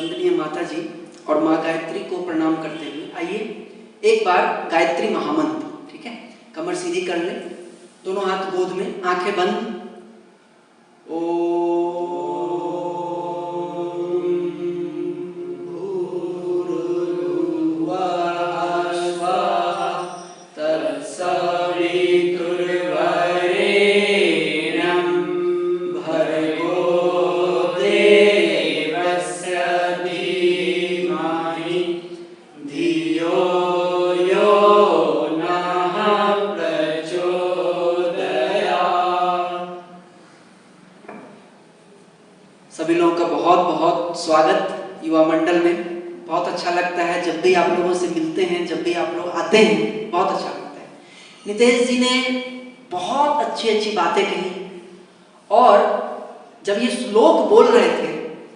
वंदनीय माता जी और माँ गायत्री को प्रणाम करते हुए आइए एक बार गायत्री महामंत्र, ठीक है, कमर सीधी कर ले, दोनों हाथ गोद में, आंखें बंद। सभी लोगों का बहुत बहुत स्वागत युवा मंडल में। बहुत अच्छा लगता है जब भी आप लोगों से मिलते हैं, जब भी आप लोग आते हैं, बहुत अच्छा लगता है। नितेश जी ने बहुत अच्छी अच्छी बातें कही और जब ये श्लोक बोल रहे थे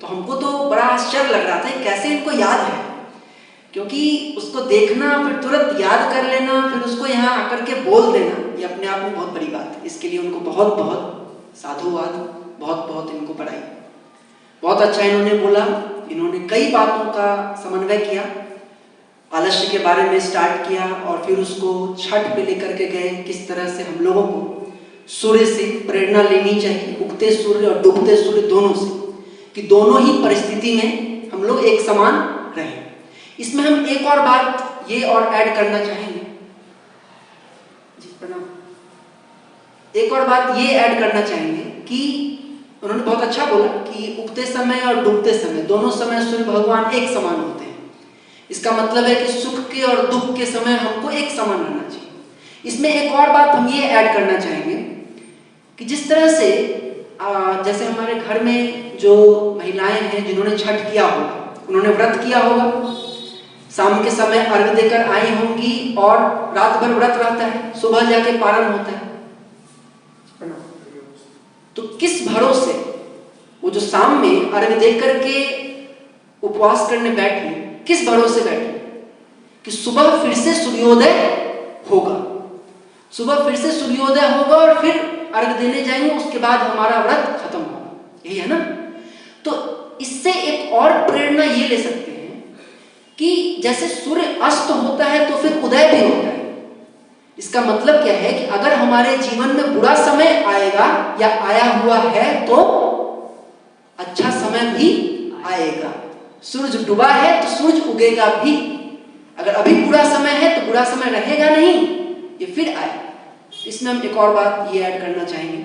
तो हमको तो बड़ा आश्चर्य लग रहा था कैसे इनको याद है, क्योंकि उसको देखना फिर तुरंत याद कर लेना फिर उसको यहाँ आकर के बोल देना, ये अपने आप में बहुत बड़ी बात है। इसके लिए उनको बहुत बहुत साधुवाद, बहुत बहुत इनको बधाई। बहुत अच्छा इन्होंने बोला, इन्होंने कई बातों का समन्वय किया, आलस्य के बारे में स्टार्ट किया और फिर उसको छठ पे लेकर के गए, किस तरह से हम लोगों को सूर्य से प्रेरणा लेनी चाहिए, उगते सूर्य और डूबते सूर्य दोनों से, कि दोनों ही परिस्थिति में हम लोग एक समान रहें। इसमें हम एक और बात ये और ऐड करना चाहेंगे जी, प्रणाम। एक और बात ये ऐड करना चाहेंगे कि उन्होंने बहुत अच्छा बोला कि उगते समय और डूबते समय दोनों समय सूर्य भगवान एक समान होते हैं। इसका मतलब है कि सुख के और दुख के समय हमको एक समान रहना चाहिए। इसमें एक और बात हम ये ऐड करना चाहेंगे कि जिस तरह से जैसे हमारे घर में जो महिलाएं हैं जिन्होंने छठ किया होगा, उन्होंने व्रत किया होगा, शाम के समय अर्घ देकर आई होंगी और रात भर व्रत रहता है, सुबह जाके पारण होता है। तो किस भरोसे वो जो शाम में अर्घ दे करके उपवास करने बैठे, किस भरोसे बैठे कि सुबह फिर से सूर्योदय होगा, सुबह फिर से सूर्योदय होगा और फिर अर्घ देने जाएंगे, उसके बाद हमारा व्रत खत्म होगा, यही है ना। तो इससे एक और प्रेरणा ये ले सकते हैं कि जैसे सूर्य अस्त होता है तो फिर उदय भी होता है। इसका मतलब क्या है कि अगर हमारे जीवन में बुरा समय आएगा या आया हुआ है तो अच्छा समय भी आएगा। सूरज डूबा है तो सूरज उगेगा भी। अगर अभी बुरा समय है तो बुरा समय रहेगा नहीं, ये फिर आएगा। इसमें हम एक और बात ये ऐड करना चाहेंगे।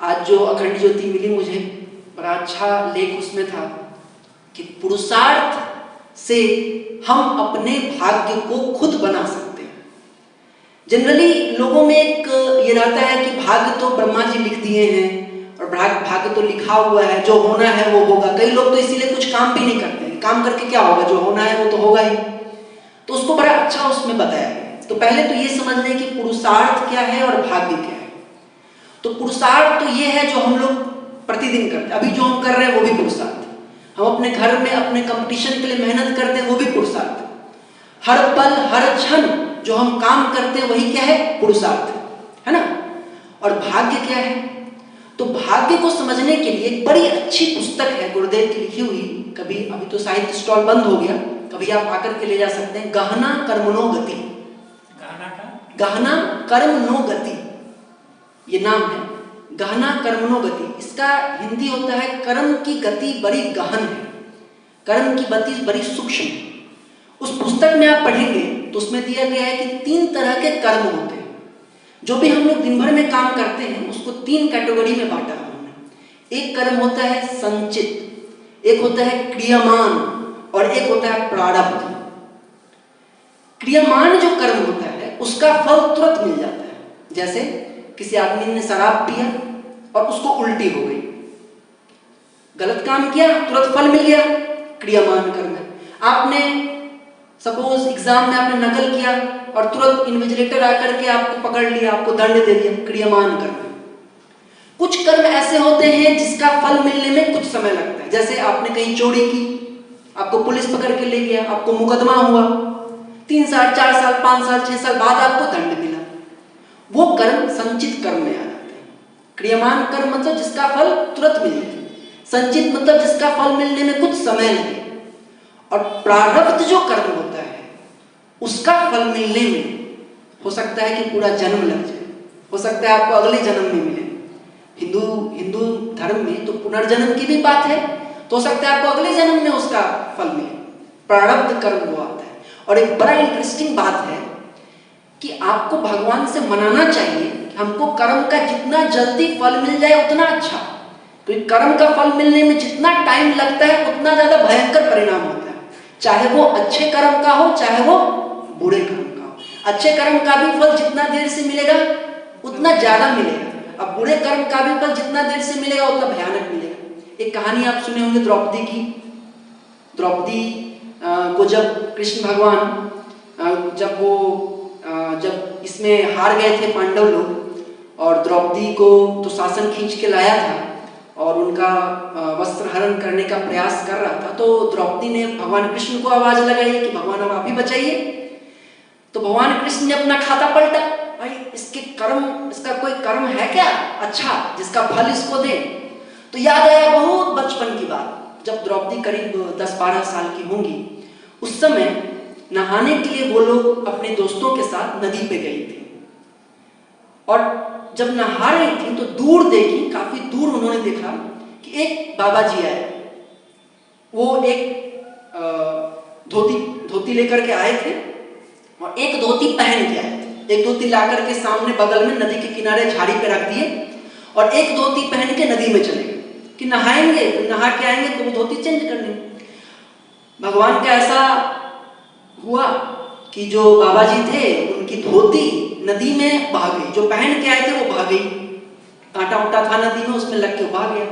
आज जो अखंड ज्योति मिली मुझे, बड़ा अच्छा लेख उसमें था कि पुरुषार्थ से हम अपने भाग्य को खुद बना सकते हैं। जनरली लोगों में एक ये रहता है कि भाग्य तो ब्रह्मा जी लिख दिए हैं और भाग्य तो लिखा हुआ है, जो होना है वो होगा। कई लोग तो इसीलिए कुछ काम भी नहीं करते हैं, काम करके क्या होगा, जो होना है वो तो होगा ही। तो उसको बड़ा अच्छा उसमें बताया गया। तो पहले तो ये समझ लें कि पुरुषार्थ क्या है और भाग्य क्या है। तो पुरुषार्थ तो ये है जो हम लोग प्रतिदिन करते हैं, अभी जो हम कर रहे हैं वो भी पुरुषार्थ है। हम अपने घर में अपने कंपटीशन के लिए मेहनत करते हैं, वो भी पुरुषार्थ है। हर पल हर क्षण जो हम काम करते हैं वही क्या है, पुरुषार्थ है ना। और भाग्य क्या है, तो भाग्य को समझने के लिए एक बड़ी अच्छी पुस्तक है गुरुदेव की लिखी हुई, कभी अभी तो साहित्य स्टॉल बंद हो गया, कभी आप आकर के ले जा सकते हैं, गहना कर्मणो गति। गहना कर्मणो गति ये नाम है, गहना कर्मणो गति। इसका हिंदी होता है कर्म की गति बड़ी गहन है, कर्म की गति बड़ी सूक्ष्म है। उस पुस्तक में आप पढ़ेंगे तो उसमें दिया गया है कि 3 तरह के कर्म होते हैं। जो भी हम लोग दिन भर में काम करते हैं उसको 3 कैटेगरी में बांटा है उन्होंने। एक कर्म होता है संचित, एक होता है क्रियमान और एक होता है प्रारब्ध। क्रियमान जो कर्म होता है उसका फल तुरंत मिल जाता है। जैसे किसी आदमी ने शराब पिया और उसको उल्टी हो गई, गलत काम किया, तुरंत फल मिल गया, क्रियमान कर्म है। आपने सपोज एग्जाम में आपने नकल किया और तुरंत इन्विजिलेटर आकर के आपको पकड़ लिया, आपको दंड दे दिया, क्रियमान कर्म। कुछ कर्म ऐसे होते हैं जिसका फल मिलने में कुछ समय लगता है। जैसे आपने कहीं चोरी की, आपको पुलिस पकड़ के ले गया, आपको मुकदमा हुआ, 3 साल 4 साल 5 साल 6 साल बाद आपको दंड मिला, वो कर्म संचित कर्म में आ जाते हैं। क्रियमान कर्म मतलब जिसका फल तुरंत मिल जाता है। संचित मतलब जिसका फल मिलने में कुछ समय लगे। और प्रारब्ध जो कर्म होता है उसका फल मिलने में हो सकता है कि पूरा जन्म लग जाए, हो सकता है आपको अगले जन्म में मिले। हिंदू धर्म में तो पुनर्जन्म की भी बात है, तो हो सकता है आपको अगले जन्म में उसका फल मिले। प्रारब्ध कर्म वो आता है। और एक बड़ा इंटरेस्टिंग बात है कि आपको भगवान से मनाना चाहिए कि हमको कर्म का जितना जल्दी फल मिल जाए उतना अच्छा, क्योंकि कर्म का फल मिलने में जितना टाइम लगता है उतना ज्यादा भयंकर परिणाम होता है, चाहे वो अच्छे कर्म का हो चाहे वो बुरे कर्म का हो। अच्छे कर्म का भी फल जितना देर से मिलेगा उतना ज्यादा मिलेगा, अब बुरे कर्म का भी फल जितना देर से मिलेगा उतना भयानक मिलेगा। एक कहानी आप सुने होंगे द्रौपदी की। द्रौपदी को जब कृष्ण भगवान जब इसमें हार गए थे पांडव लोग और द्रौपदी को दुशासन खींच के लाया था और उनका वस्त्र हरण करने का प्रयास कर रहा था, तो द्रौपदी ने भगवान कृष्ण को आवाज लगाई कि भगवान अब आप ही बचाइए। तो भगवान कृष्ण ने अपना खाता पलटा, भाई इसका कोई कर्म है क्या अच्छा जिसका फल इसको दे। तो याद आया बहुत बचपन की बात, जब द्रौपदी करीब 10-12 साल की होंगी, उस समय नहाने के लिए वो लोग अपने दोस्तों के साथ नदी पे गई थी। और जब नहा रही थी तो दूर देखी, काफी दूर उन्होंने देखा कि एक बाबा जी आए। वो एक धोती लेकर के आए थे और एक धोती पहन के आए थे। एक धोती ला करके सामने बगल में नदी के किनारे झाड़ी पे रख दिए और एक धोती पहन के नदी में चले गए कि नहाएंगे, नहा के आएंगे तो वो धोती चेंज कर लेंगे। भगवान का ऐसा हुआ कि जो बाबा जी थे उनकी धोती नदी में बह गई, जो पहन के आए थे वो बह गई, कांटा उटा था नदी में उसमें लग के बह गया।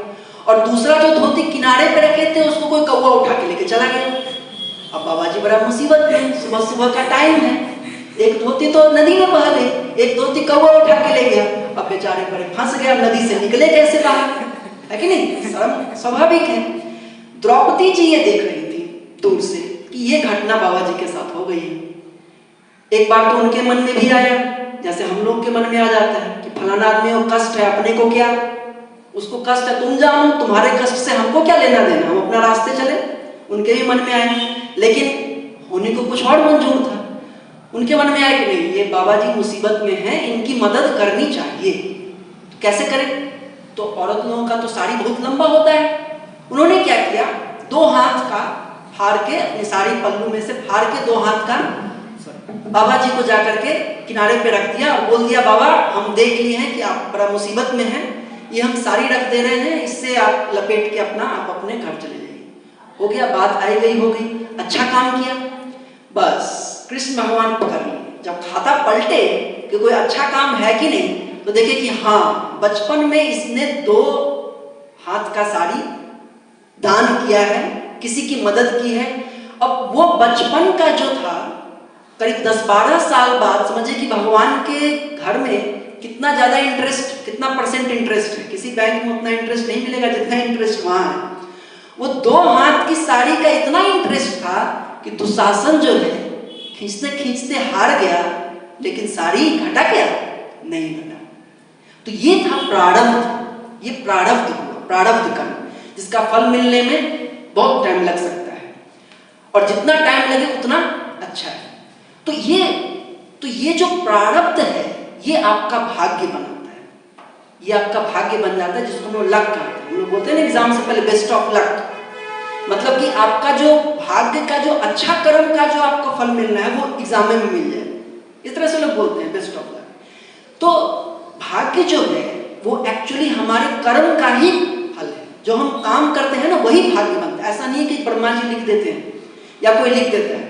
और दूसरा जो धोती किनारे पे रखे थे उसको कोई कौवा उठा के लेके चला गया। अब बाबा जी बड़ा मुसीबत में, सुबह सुबह का टाइम है, एक धोती तो नदी में बह गई, एक धोती कौवा उठा के ले गया। अब बेचारे बड़े फंस गए, नदी से निकले कैसे बाहर, है कि नहीं, शर्म स्वाभाविक है। द्रौपदी जी ये देख रही थी दूर से कि ये घटना बाबा जी के साथ हो गई है। एक बार तो उनके मन में भी आया, जैसे हम लोग के मन में आ जाता है कि फलाना आदमी को कष्ट है, अपने को क्या, उसको कष्ट है तुम जानो, तुम्हारे कष्ट से हमको क्या लेना देना, हम अपना रास्ते चले। उनके भी मन में आया, लेकिन होने को कुछ और मंजूर था। उनके मन में आया कि नहीं, ये बाबा जी मुसीबत में हैं, इनकी मदद करनी चाहिए। तो कैसे करें? तो औरत लोगों का तो साड़ी बहुत लंबा होता है। उन्होंने क्या किया, 2 हाथ का फाड़ के, अपनी साड़ी पल्लू में से फाड़ के 2 हाथ का बाबा जी को जाकर के किनारे पे रख दिया और बोल दिया, बाबा हम देख लिए हैं कि आप बड़ा मुसीबत में हैं, ये हम साड़ी रख दे रहे हैं, इससे आप लपेट के आप अपने घर चले जाइए। हो गया, बात आई गई हो गई, अच्छा काम किया। बस कृष्ण भगवान पकड़ लिए। जब खाता पलटे कि कोई अच्छा काम है कि नहीं, तो देखे कि हाँ, बचपन में इसने 2 हाथ का साड़ी दान किया है, किसी की मदद की है। अब वो बचपन का जो था, करीब 10-12 साल बाद समझिए कि भगवान के घर में कितना ज्यादा इंटरेस्ट, कितना % इंटरेस्ट है। किसी बैंक में उतना इंटरेस्ट नहीं मिलेगा जितना इंटरेस्ट वहां है। वो 2 हाथ की साड़ी का इतना इंटरेस्ट था कि दुशासन जो है खींचते खींचते हार गया, लेकिन साड़ी घटा क्या, नहीं घटा। तो ये था प्रारब्ध, ये प्रारब्ध हुआ, प्रारब्ध कर्म, जिसका फल मिलने में बहुत टाइम लग सकता है और जितना टाइम लगे उतना अच्छा है। तो ये जो प्रारब्ध है ये आपका भाग्य बनाता है, ये आपका भाग्य बन जाता है, जिसको हम लोग लक कहते हैं। हम लोग बोलते हैं ना एग्जाम से पहले बेस्ट ऑफ लक, मतलब कि आपका जो भाग्य का जो अच्छा कर्म का जो आपको फल मिलना है वो एग्जाम में मिल जाए, इस तरह से लोग बोलते हैं बेस्ट ऑफ लक। तो भाग्य जो है वो एक्चुअली हमारे कर्म का ही फल है, जो हम काम करते हैं ना वही भाग्य बनता है। ऐसा नहीं है कि ब्रह्मा जी लिख देते हैं या कोई लिख देता है।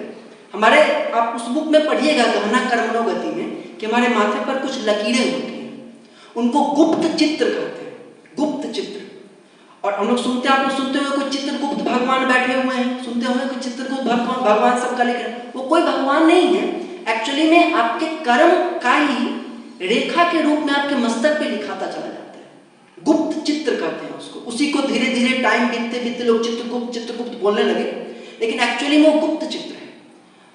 हमारे, आप उस बुक में पढ़िएगा गहना कर्मणो गति में, कि हमारे माथे पर कुछ लकीरें होती हैं, उनको गुप्त चित्र कहते हैं, गुप्त चित्र। और हम लोग सुनते हैं, आप लोग सुनते हुए कोई चित्रगुप्त भगवान बैठे हुए हैं, सुनते हुए कोई चित्रगुप्त भगवान सबका लिख रहे हैं, वो कोई भगवान नहीं है। एक्चुअली में आपके कर्म का ही रेखा के रूप में आपके मस्तक पे लिखाता चला जाता है, गुप्त चित्र कहते हैं उसको। उसी को धीरे धीरे टाइम बीतते बीतते लोग चित्रगुप्त बोलने लगे, लेकिन एक्चुअली में वो गुप्त चित्र है,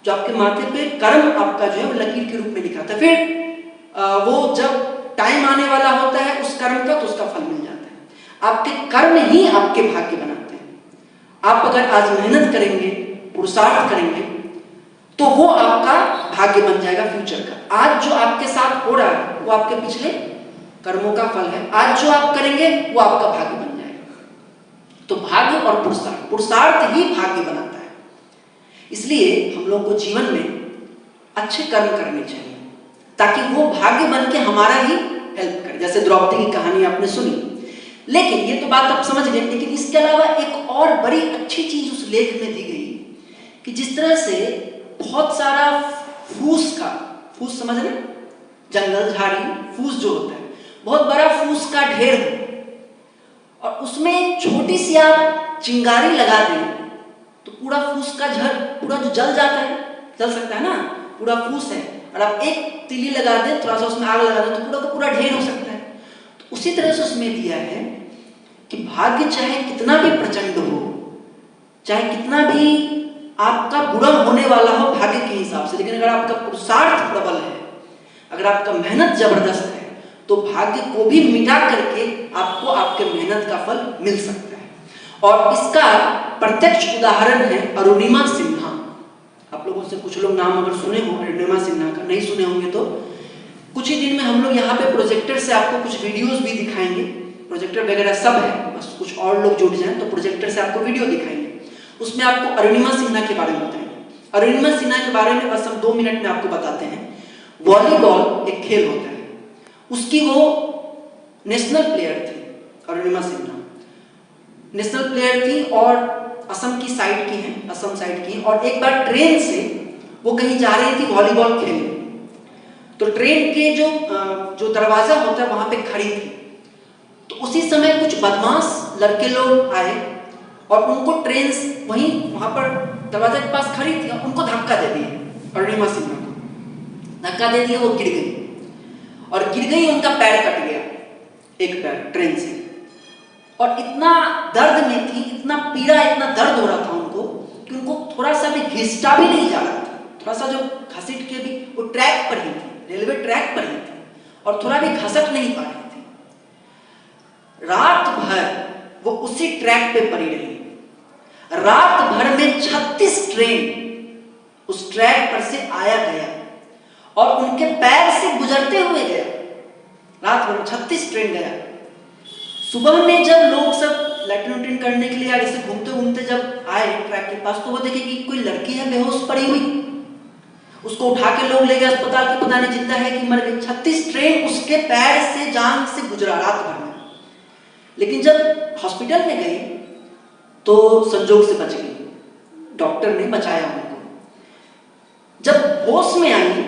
जो आपके माथे पे कर्म आपका जो है वो लकीर के रूप में लिखा था। फिर वो जब टाइम आने वाला होता है उस कर्म का, तो उसका फल मिल जाता है। आपके कर्म ही आपके भाग्य बनाते हैं। आप अगर आज मेहनत करेंगे, पुरुषार्थ करेंगे, तो वो आपका भाग्य बन जाएगा फ्यूचर का। आज जो आपके साथ हो रहा है वो आपके पिछले कर्मों का फल है। आज जो आप करेंगे वो आपका भाग्य बन जाएगा। तो भाग्य और पुरुषार्थ, पुरुषार्थ ही भाग्य बनाता है। इसलिए हम लोग को जीवन में अच्छे कर्म करने चाहिए ताकि वो भाग्य बन के हमारा ही हेल्प करे। जैसे द्रौपदी की कहानी आपने सुनी, लेकिन ये तो बात आप समझ गए। लेकिन इसके अलावा एक और बड़ी अच्छी चीज उस लेख में दी गई कि जिस तरह से बहुत सारा फूस समझ रहे, जंगल झाड़ी फूस जो होता है, बहुत बड़ा फूस का ढेर हो और उसमें एक छोटी सी आप चिंगारी लगा दें तो पूरा फूस का पूरा जो जल जाता है, जल सकता है ना, पूरा फूस है, और आप एक तीली लगा दें, थोड़ा सा उसमें आग लगा दें तो पूरा का पूरा ढेर हो सकता है। तो उसी तरह से उसमें दिया है कि भाग्य चाहे कितना भी प्रचंड हो, चाहे कितना भी आपका बुरा होने वाला हो भाग्य के हिसाब से, लेकिन अगर आपका पुरुषार्थ प्रबल है, अगर आपका मेहनत जबरदस्त है, तो भाग्य को भी मिटा करके आपको आपके मेहनत का फल मिल सकता है। और इसका प्रत्यक्ष उदाहरण है अरुणिमा सिन्हा। आप लोगों से कुछ लोग नाम अगर सुने हो अरुणिमा सिन्हा का, नहीं सुने होंगे तो कुछ ही दिन में हम लोग यहाँ पे प्रोजेक्टर से आपको कुछ वीडियोस भी दिखाएंगे। प्रोजेक्टर वगैरह सब है, बस कुछ और लोग जुड़ जाएं तो प्रोजेक्टर से आपको वीडियो दिखाएंगे। उसमें आपको अरुणिमा सिन्हा के बारे में बताएंगे। अरुणिमा सिन्हा के बारे में बस हम 2 मिनट में आपको बताते हैं। वॉलीबॉल एक खेल होता है, उसकी वो नेशनल प्लेयर थी। अरुणिमा सिन्हा नेशनल प्लेयर थी और असम की साइड की है, असम साइड की। और एक बार ट्रेन से वो कहीं जा रही थी वॉलीबॉल खेलने, तो ट्रेन के जो दरवाजा होता है वहां पे खड़ी थी। तो उसी समय कुछ बदमाश लड़के लोग आए और उनको ट्रेन वहीं वहां पर दरवाजे के पास खड़ी थी और उनको धक्का दे दिया। अरुणिमा सिन्हा को धक्का दे दिया, वो गिर गई और गिर गई, उनका पैर कट गया, एक पैर ट्रेन से। और इतना दर्द में थी, इतना पीड़ा, इतना दर्द हो रहा था उनको कि उनको थोड़ा सा भी घिसटा भी नहीं जा रहा था। थोड़ा सा जो घसीट के भी, वो ट्रैक पर ही थी, रेलवे ट्रैक पर ही थी और थोड़ा भी घसट नहीं पा रही थी। रात भर वो उसी ट्रैक पे पड़ी रही। रात भर में 36 ट्रेन उस ट्रैक पर से आया गया और उनके पैर से गुजरते हुए गया। रात भर 36 ट्रेन गया। सुबह में जब लोग सब लैट्रिन करने के लिए आगे से घूमते घूमते जब आए ट्रैक के पास, तो वो देखे कि कोई लड़की है बेहोश पड़ी हुई। उसको उठा के लोग ले गए अस्पताल की, पता नहीं जिंदा है कि मर गई। 36 ट्रेन उसके पैर से, जान से गुजरा रात भर में। लेकिन जब हॉस्पिटल में गई तो संजोग से बच गई, डॉक्टर ने बचाया उनको। जब होश में आई,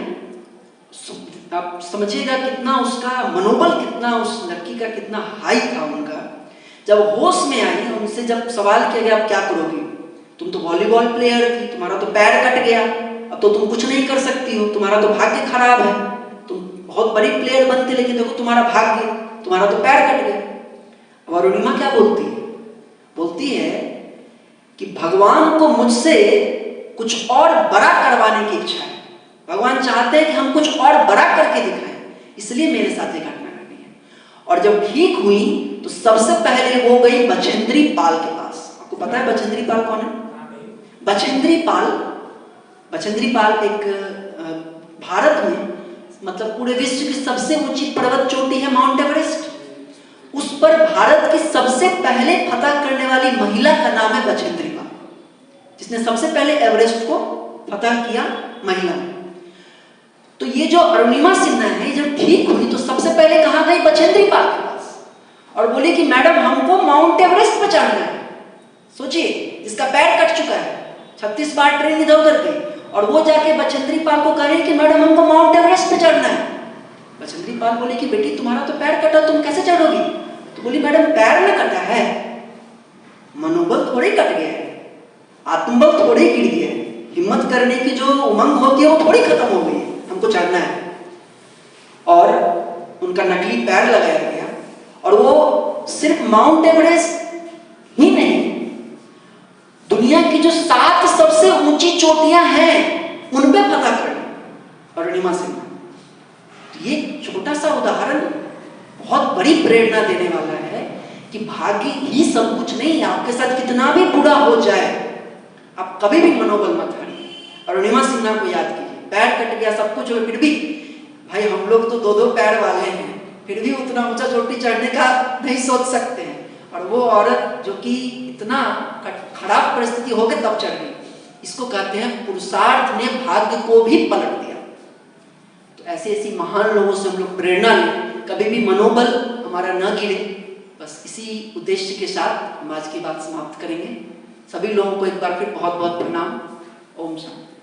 आप समझिएगा कितना उसका मनोबल, कितना उस लड़की का कितना हाई था उनका। जब होश में आई, उनसे जब सवाल किया गया आप क्या करोगी, तुम तो वॉलीबॉल प्लेयर थी, तुम्हारा तो पैर कट गया, अब तो तुम कुछ नहीं कर सकती हो, तुम्हारा तो भाग्य खराब है, तुम बहुत बड़ी प्लेयर बनते, लेकिन देखो तुम्हारा भाग्य, तुम्हारा तो पैर कट गया। अब अरुणिमा क्या बोलती है? बोलती है कि भगवान को मुझसे कुछ और बड़ा करवाने की इच्छा है। भगवान चाहते हैं कि हम कुछ और बड़ा करके दिखाएं, इसलिए मेरे साथ ये घटना घटी है। और जब ठीक हुई तो सबसे पहले वो गई बछेंद्री पाल के पास। आपको पता है बछेंद्री पाल कौन है? बछेंद्री पाल एक भारत में, मतलब पूरे विश्व की सबसे ऊंची पर्वत चोटी है माउंट एवरेस्ट। उस पर भारत की सबसे पहले फतह करने वाली महिला का नाम है बछेंद्री पाल, जिसने सबसे पहले एवरेस्ट को फतह किया, महिला। तो ये जो अरुणिमा सिन्हा है, जब ठीक हुई तो सबसे पहले कहाँ गई? बछेंद्री पाल के पास, और बोली कि मैडम हमको माउंट एवरेस्ट पर चढ़ना है। सोचिए, जिसका पैर कट चुका है, 36 बार ट्रेन इधर उधर गई, और वो जाके बछेंद्री पाल को कह रही कि मैडम हमको माउंट एवरेस्ट पे चढ़ना है। बछेंद्री पाल बोली कि बेटी तुम्हारा तो पैर कटा, तुम कैसे चढ़ोगी? तो बोली मैडम पैर में कटा है, मनोबल थोड़े कट गया है, आत्मबल थोड़े गिर गया है, हिम्मत करने की जो उमंग होती है वो थोड़ी खत्म हो गई है, हमको चढ़ना है। और उनका नकली पैर लगाया गया, और वो सिर्फ माउंट एवरेस्ट ही नहीं, दुनिया की जो 7 सबसे ऊंची चोटियां हैं उन पे फतह कर अरुणिमा सिन्हा। ये छोटा सा उदाहरण बहुत बड़ी प्रेरणा देने वाला है कि भाग्य ही सब कुछ नहीं है। आपके साथ कितना भी बुरा हो जाए, आप कभी भी मनोबल मत हारिए। अरुणिमा सिन्हा को याद कीजिए, पैर कट गया, सब कुछ हो, फिर भी भाई हम लोग तो 2-2 पैर वाले हैं, फिर भी उतना ऊंचा चोटी चढ़ने का नहीं सोच सकते हैं। और वो औरत जो कि इतना खराब परिस्थिति हो गई तब चढ़ गई। इसको कहते हैं पुरुषार्थ ने भाग्य को भी पलट दिया। तो ऐसे ऐसी महान लोगों से हम लोग प्रेरणा लें, कभी भी मनोबल हमारा न गिरे। बस इसी उद्देश्य के साथ हम आज की बात समाप्त करेंगे। सभी लोगों को एक बार फिर बहुत बहुत प्रणाम। ओम शांति।